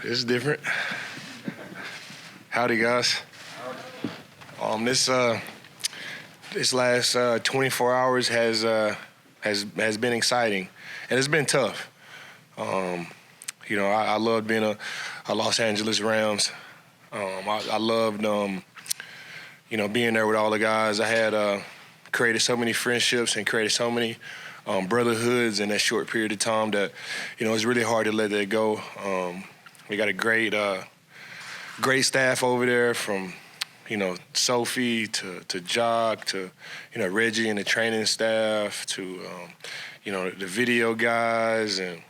It's different. Howdy, guys. This last 24 hours has been exciting, and it's been tough. I loved being a Los Angeles Rams. I loved being there with all the guys. I had created so many friendships and created so many brotherhoods in that short period of time that it's really hard to let that go. We got a great staff over there, from Sophie to Jock to Reggie and the training staff to the video guys and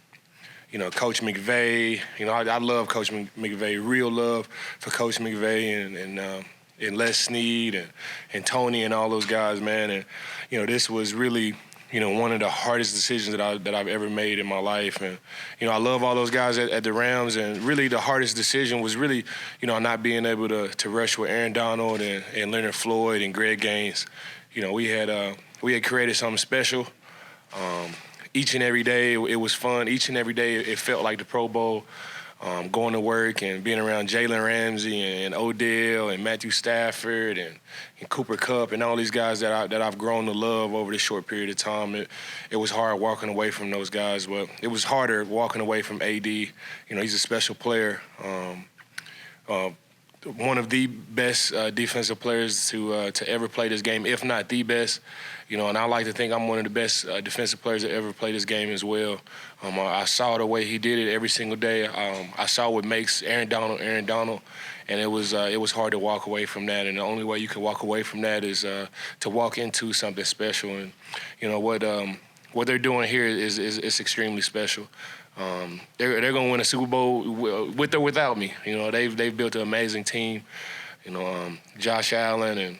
Coach McVay. I love Coach McVay. Real love for Coach McVay and Les Snead and Tony and all those guys, man. And this was really one of the hardest decisions that I've ever made in my life. And, I love all those guys at the Rams. And really the hardest decision was really, not being able to rush with Aaron Donald and Leonard Floyd and Greg Gaines. We had created something special. Each and every day it was fun. Each and every day it felt like the Pro Bowl. Going to work and being around Jalen Ramsey and Odell and Matthew Stafford and Cooper Kupp and all these guys that I've grown to love over this short period of time. It was hard walking away from those guys, but it was harder walking away from AD. He's a special player. One of the best defensive players to ever play this game, if not the best. And I like to think I'm one of the best defensive players that ever played this game as well. I saw the way he did it every single day. I saw what makes Aaron Donald, and it was hard to walk away from that. And the only way you can walk away from that is to walk into something special. And what they're doing here is extremely special. They're going to win a Super Bowl with or without me. They've built an amazing team. Josh Allen and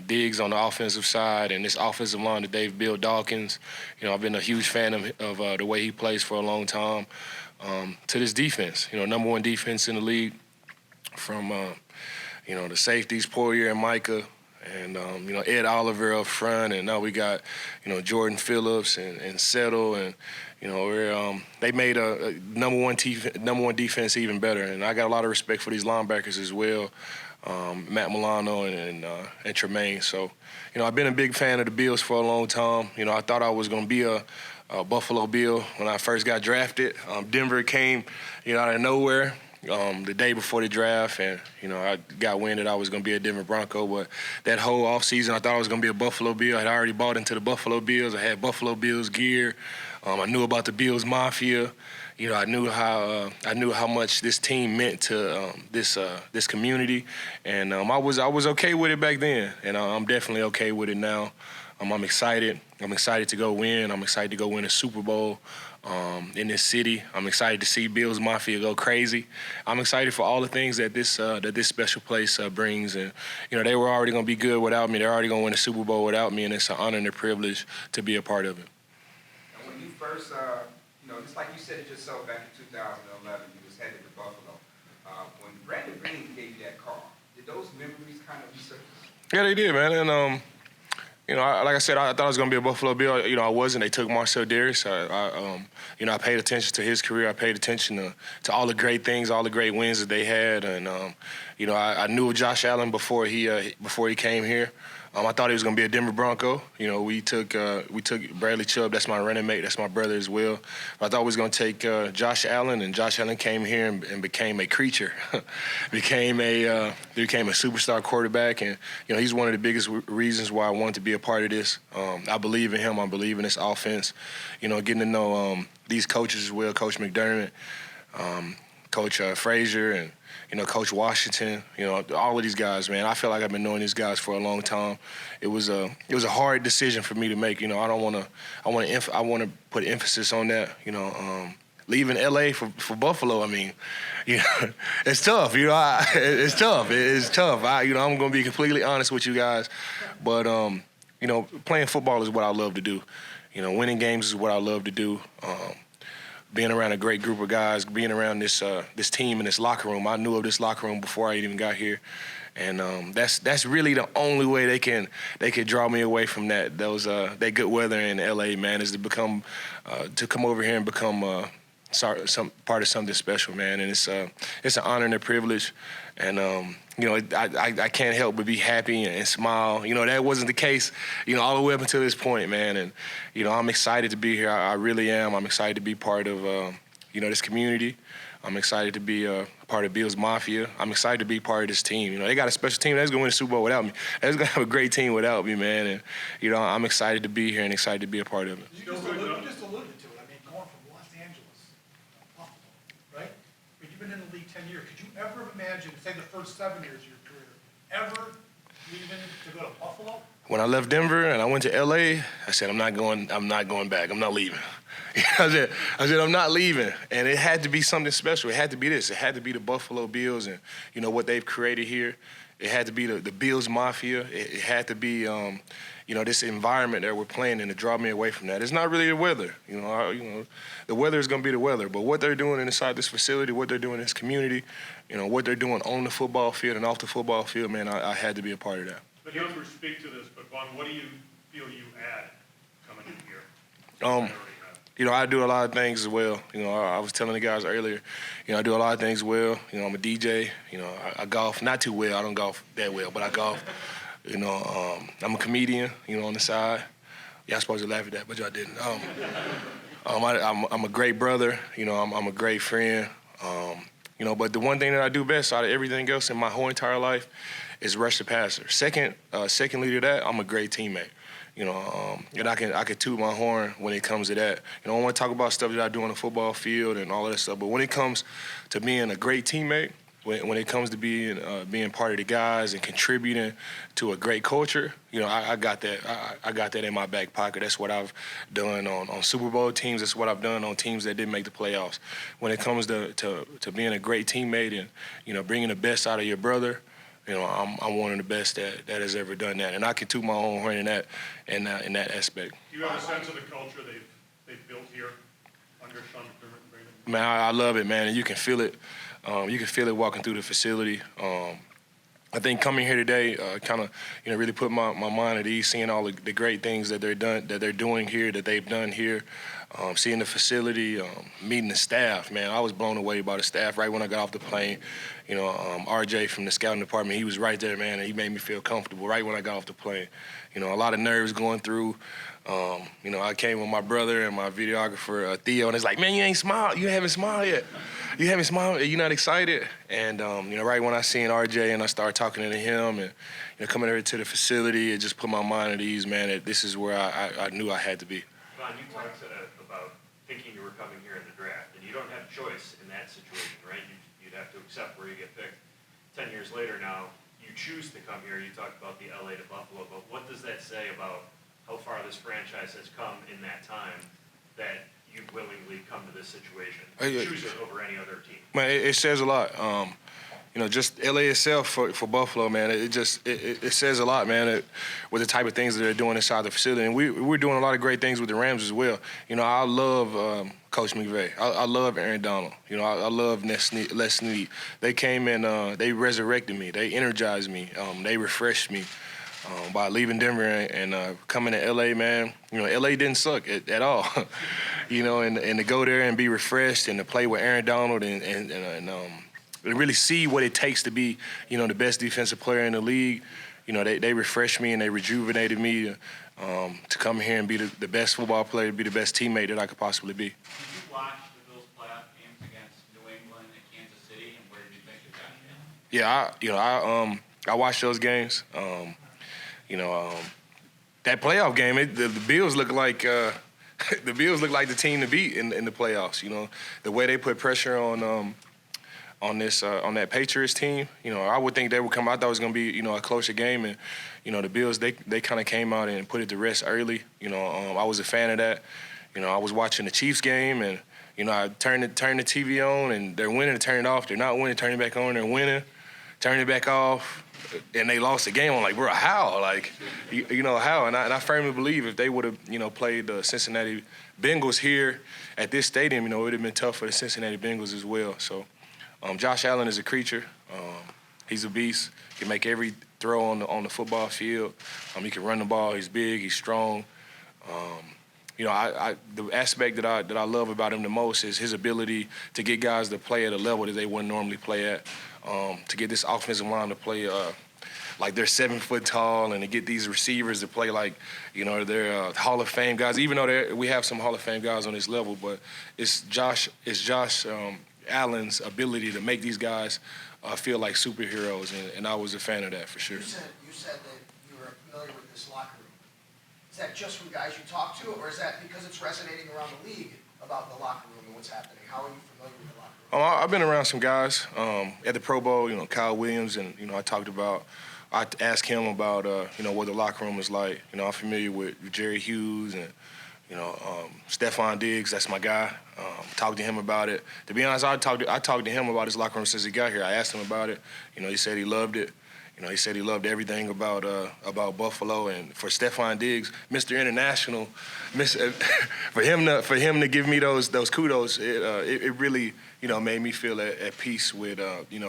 Diggs on the offensive side, and this offensive line that they've built. Dawkins, I've been a huge fan of the way he plays for a long time. To this defense, number one defense in the league, from the safeties, Poirier and Micah, and Ed Oliver up front, and now we got Jordan Phillips and Settle, and they made a number one defense even better. And I got a lot of respect for these linebackers as well. Matt Milano and Tremaine. So, I've been a big fan of the Bills for a long time. I thought I was going to be a Buffalo Bill when I first got drafted. Denver came, out of nowhere the day before the draft, and, I got wind that I was going to be a Denver Bronco. But that whole offseason, I thought I was going to be a Buffalo Bill. I had already bought into the Buffalo Bills. I had Buffalo Bills gear. I knew about the Bills Mafia. I knew how much this team meant to this community, and I was okay with it back then, and I'm definitely okay with it now. I'm excited. I'm excited to go win. I'm excited to go win a Super Bowl in this city. I'm excited to see Bills Mafia go crazy. I'm excited for all the things that this special place brings, and they were already going to be good without me. They're already going to win a Super Bowl without me, and it's an honor and a privilege to be a part of it. And when you first just like you said it yourself back in 2011, you was headed to Buffalo. When Brandon Green gave you that call, did those memories kind of resurface? Yeah, they did, man. And like I said, I thought I was gonna be a Buffalo Bill. I wasn't. They took Marcel Dareus. I paid attention to his career. I paid attention to all the great things, all the great wins that they had, and I knew of Josh Allen before he came here. I thought he was going to be a Denver Bronco. We took Bradley Chubb. That's my running mate. That's my brother as well. I thought we was going to take Josh Allen, and Josh Allen came here and became a creature, became a superstar quarterback, and he's one of the biggest reasons why I wanted to be a part of this. I believe in him. I believe in this offense. Getting to know these coaches as well, Coach McDermott, Coach Frazier, and Coach Washington, all of these guys, man. I feel like I've been knowing these guys for a long time. It was a hard decision for me to make. I want to put emphasis on that. Leaving LA for Buffalo. I mean, it's tough. It's tough. It's tough. I'm gonna be completely honest with you guys, but playing football is what I love to do. Winning games is what I love to do. Being around a great group of guys, being around this team and this locker room. I knew of this locker room before I even got here, and that's really the only way they can draw me away from that good weather in LA, man, is to come over here and become part of something special, man. And it's an honor and a privilege. And I can't help but be happy and smile. That wasn't the case, all the way up until this point, man. And I'm excited to be here. I really am. I'm excited to be part of this community. I'm excited to be a part of Bills Mafia. I'm excited to be part of this team. They got a special team that's going to win the Super Bowl without me. That's going to have a great team without me, man. And, I'm excited to be here and excited to be a part of it. You just alluded to it. I mean, going from Los Angeles to Buffalo, right? But you've been in the league 10 years. Could you ever imagine, say the first 7 years of your career, ever leaving to go to Buffalo? When I left Denver and I went to LA, I said, I'm not going back. I'm not leaving. I said, I'm not leaving. And it had to be something special. It had to be this. It had to be the Buffalo Bills and, what they've created here. It had to be the Bills Mafia. It had to be, this environment that we're playing in to draw me away from that. It's not really the weather. The weather is going to be the weather. But what they're doing inside this facility, what they're doing in this community, what they're doing on the football field and off the football field, man, I had to be a part of that. The numbers speak to this, but Von, what do you feel you add coming in here? I do a lot of things as well. I was telling the guys earlier, I do a lot of things well. I'm a DJ. I golf not too well. I don't golf that well, but I golf. I'm a comedian, on the side. Y'all supposed to laugh at that, but y'all didn't. I'm a great brother. I'm a great friend. But the one thing that I do best out of everything else in my whole entire life is rush the passer. Secondly to that, I'm a great teammate. And I can toot my horn when it comes to that. I don't want to talk about stuff that I do on the football field and all of that stuff, but when it comes to being a great teammate, when it comes to being part of the guys and contributing to a great culture, I got that. I got that in my back pocket. That's what I've done on Super Bowl teams. That's what I've done on teams that didn't make the playoffs. When it comes to being a great teammate and bringing the best out of your brother, I'm one of the best that has ever done that, and I can toot my own horn in that aspect. Do you have a sense of the culture they've built here under Sean McDermott and Brandon? Man, I love it, man, and you can feel it. You can feel it walking through the facility. I think coming here today kind of really put my mind at ease, seeing all the great things that they're doing here, that they've done here. Seeing the facility, meeting the staff, man, I was blown away by the staff right when I got off the plane. RJ from the scouting department, he was right there, man, and he made me feel comfortable right when I got off the plane. A lot of nerves going through. I came with my brother and my videographer, Theo, and it's like, man, you ain't smiled. You haven't smiled yet. You haven't smiled. You're not excited. And, right when I seen RJ and I started talking to him and, coming over to the facility, it just put my mind at ease, man, that this is where I knew I had to be. Von, you talked about thinking you were coming here in the draft, and you don't have a choice in that situation, right? You'd have to accept where you get picked. 10 years later now, you choose to come here. You talked about the LA to Buffalo, but what does that say about how far this franchise has come in that time that you've willingly come to this situation? Choose it over any other team. Man, it says a lot. Just LA itself for Buffalo, man, it says a lot, man, with the type of things that they're doing inside the facility. And we're doing a lot of great things with the Rams as well. I love Coach McVay. I love Aaron Donald. I love Les Snead. They came and they resurrected me. They energized me. They refreshed me. By leaving Denver and coming to LA, man, LA didn't suck at all. And to go there and be refreshed and to play with Aaron Donald and really see what it takes to be, the best defensive player in the league. They refreshed me and they rejuvenated me to come here and be the best football player, be the best teammate that I could possibly be. Did you watch the Bills playoff games against New England and Kansas City, and where did you think you got in? Yeah, I watched those games. That playoff game, the Bills look like the team to beat in the playoffs. The way they put pressure on that Patriots team. I would think they would come. I thought it was going to be a closer game, and the Bills they kind of came out and put it to rest early. I was a fan of that. I was watching the Chiefs game, and I turned the TV on, and they're winning, turn it off. They're not winning, turn it back on. They're winning, turn it back off. And they lost the game. I'm like, bro, how? How? And I firmly believe if they would have, played the Cincinnati Bengals here at this stadium, it would have been tough for the Cincinnati Bengals as well. So, Josh Allen is a creature. He's a beast. He can make every throw on the football field. He can run the ball. He's big. He's strong. the aspect that I love about him the most is his ability to get guys to play at a level that they wouldn't normally play at, to get this offensive line to play like they're 7 foot tall, and to get these receivers to play like, they're Hall of Fame guys. Even though we have some Hall of Fame guys on this level, but it's Josh Allen's ability to make these guys feel like superheroes, and I was a fan of that for sure. You said that you were familiar with this locker room. Is that just from guys you talk to, or is that because it's resonating around the league about the locker room and what's happening? How are you familiar with the locker room? I've been around some guys at the Pro Bowl, Kyle Williams, and, I asked him about, what the locker room is like. I'm familiar with Jerry Hughes and, Stephon Diggs, that's my guy. Talked to him about it. To be honest, I talked to him about his locker room since he got here. I asked him about it. He said he loved it. He said he loved everything about Buffalo. And for Stephon Diggs, Mr. International, for him to give me those kudos, it really made me feel at peace with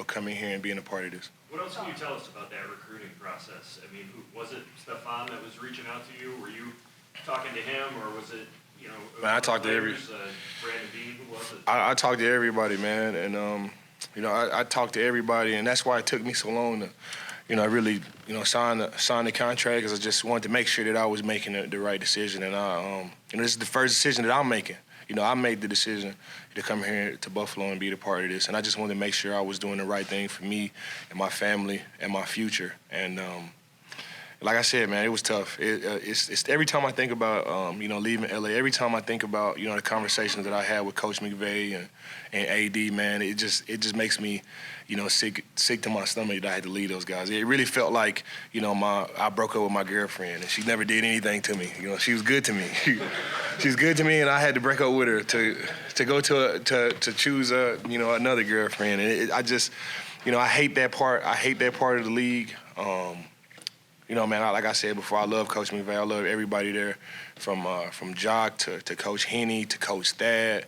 coming here and being a part of this. What else can you tell us about that recruiting process? I mean, was it Stephon that was reaching out to you? Were you talking to him, or was it Man, I talked to Brandon Bean? Who was it? I talked to everybody, man, and I talked to everybody, and that's why it took me so long to. I really, sign the contract because I just wanted to make sure that I was making the right decision. And this is the first decision that I'm making. I made the decision to come here to Buffalo and be a part of this. And I just wanted to make sure I was doing the right thing for me and my family and my future. And like I said, man, it was tough. It's every time I think about, leaving LA, every time I think about, the conversations that I had with Coach McVay and AD, man, it just makes me, sick to my stomach that I had to leave those guys. It really felt like, I broke up with my girlfriend and she never did anything to me. She was good to me. She was good to me, and I had to break up with her to go to choose another girlfriend. And I just, I hate that part. I hate that part of the league. Man, like I said before, I love Coach McVay. I love everybody there, from Jock to Coach Henney to Coach Thad,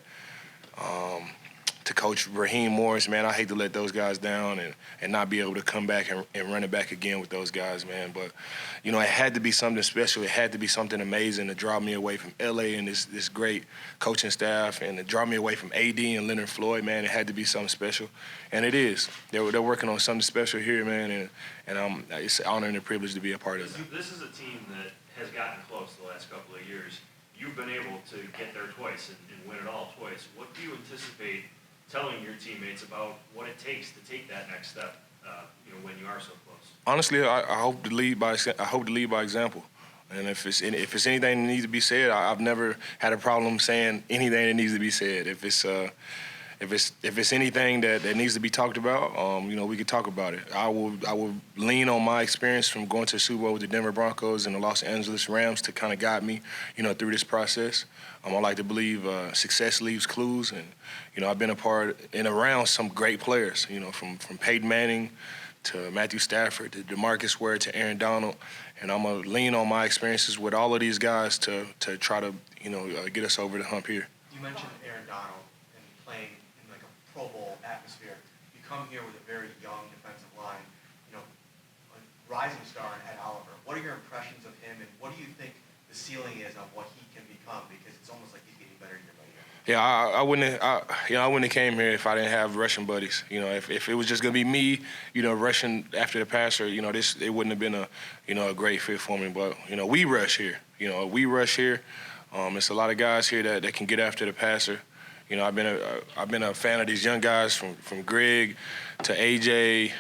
to Coach Raheem Morris. Man, I hate to let those guys down and not be able to come back and run it back again with those guys, man. But, it had to be something special. It had to be something amazing to draw me away from L.A. and this great coaching staff, and to draw me away from A.D. and Leonard Floyd, man. It had to be something special, and it is. They're working on something special here, man, and it's an honor and a privilege to be a part of it. This is a team that has gotten close the last couple of years. You've been able to get there twice and win it all twice. What do you anticipate telling your teammates about what it takes to take that next step, when you are so close? Honestly, I hope to lead by example. And if it's anything that needs to be said, I've never had a problem saying anything that needs to be said. If it's anything that needs to be talked about, we could talk about it. I will lean on my experience from going to the Super Bowl with the Denver Broncos and the Los Angeles Rams to kind of guide me, through this process. I like to believe success leaves clues, and I've been a part and around some great players, from Peyton Manning to Matthew Stafford to DeMarcus Ware to Aaron Donald, and I'm gonna lean on my experiences with all of these guys to try to get us over the hump here. You mentioned Aaron Donald and playing in like a Pro Bowl atmosphere. You come here with a very young defensive line, a rising star in Ed Oliver. What are your impressions of him, and what do you think the ceiling is of what he can become? Because it's almost like he's getting better year by year. Yeah, I wouldn't have came here if I didn't have rushing buddies. If it was just gonna be me, rushing after the passer, it wouldn't have been a great fit for me. But we rush here. It's a lot of guys here that can get after the passer. I've been a fan of these young guys from Greg to AJ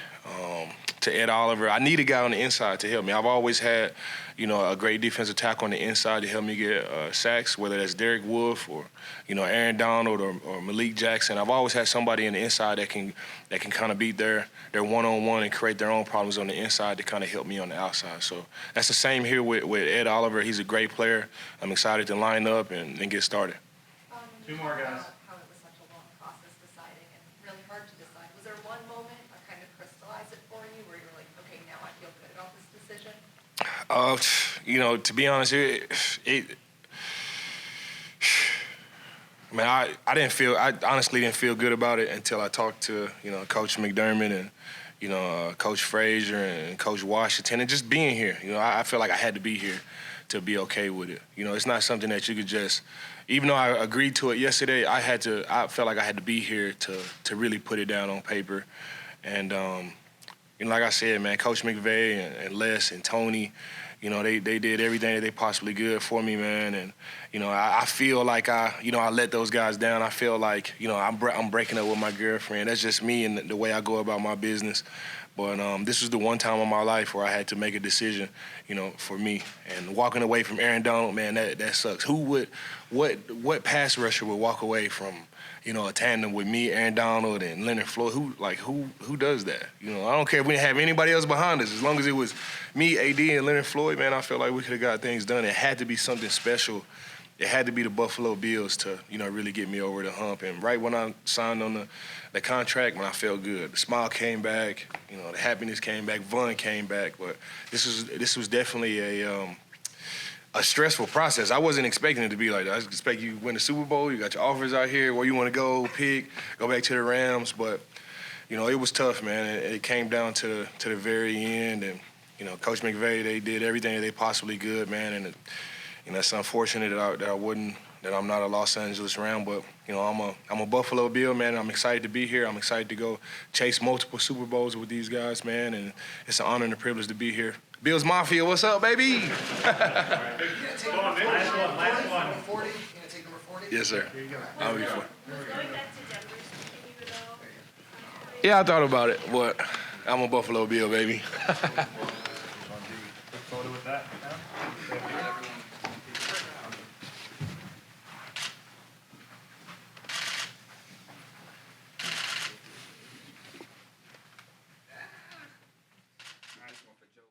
to Ed Oliver. I need a guy on the inside to help me. I've always had a great defensive tackle on the inside to help me get sacks, whether that's Derek Wolfe or Aaron Donald or Malik Jackson. I've always had somebody on the inside that can kind of beat their one-on-one and create their own problems on the inside to kind of help me on the outside. So that's the same here with Ed Oliver. He's a great player. I'm excited to line up and get started. Two more guys. How it was such a long process deciding and really hard to decide. Was there one moment that kind of crystallized it for you where you were like, okay, now I feel good about this decision? To be honest, I honestly didn't feel good about it until I talked to, Coach McDermott and, Coach Frazier and Coach Washington, and just being here. I feel like I had to be here to be okay with it. You know, it's not something that you could just. Even though I agreed to it yesterday, I felt like I had to be here to really put it down on paper. And like I said, man, Coach McVay and Les and Tony, you know, they did everything that they possibly could for me, man. And you know, I feel like I let those guys down. I feel like, you know, I'm breaking up with my girlfriend. That's just me and the way I go about my business. But this was the one time in my life where I had to make a decision, you know, for me. And walking away from Aaron Donald, man, that sucks. What pass rusher would walk away from, you know, a tandem with me, Aaron Donald, and Leonard Floyd? Who does that? You know, I don't care if we didn't have anybody else behind us. As long as it was me, AD, and Leonard Floyd, man, I feel like we could have got things done. It had to be something special. It had to be the Buffalo Bills to, you know, really get me over the hump. And right when I signed on the contract, man, I felt good. The smile came back, you know, the happiness came back, Von came back. But this was definitely a stressful process. I wasn't expecting it to be like that. I was expecting you to win the Super Bowl, you got your offers out here, where you want to go, pick, go back to the Rams. But, you know, it was tough, man. It came down to the very end. And, you know, Coach McVay, they did everything that they possibly could, man. And you know, it's unfortunate that I'm not a Los Angeles Ram, but you know, I'm a Buffalo Bill, man. I'm excited to be here. I'm excited to go chase multiple Super Bowls with these guys, man, and it's an honor and a privilege to be here. Bills Mafia, what's up, baby? You gonna take number 40? Last one. You gonna take number 40? Yes, sir. Here you go. I'll be fine. Going back to Denver, something you know? Yeah, I thought about it, but I'm a Buffalo Bill, baby. Photo with that.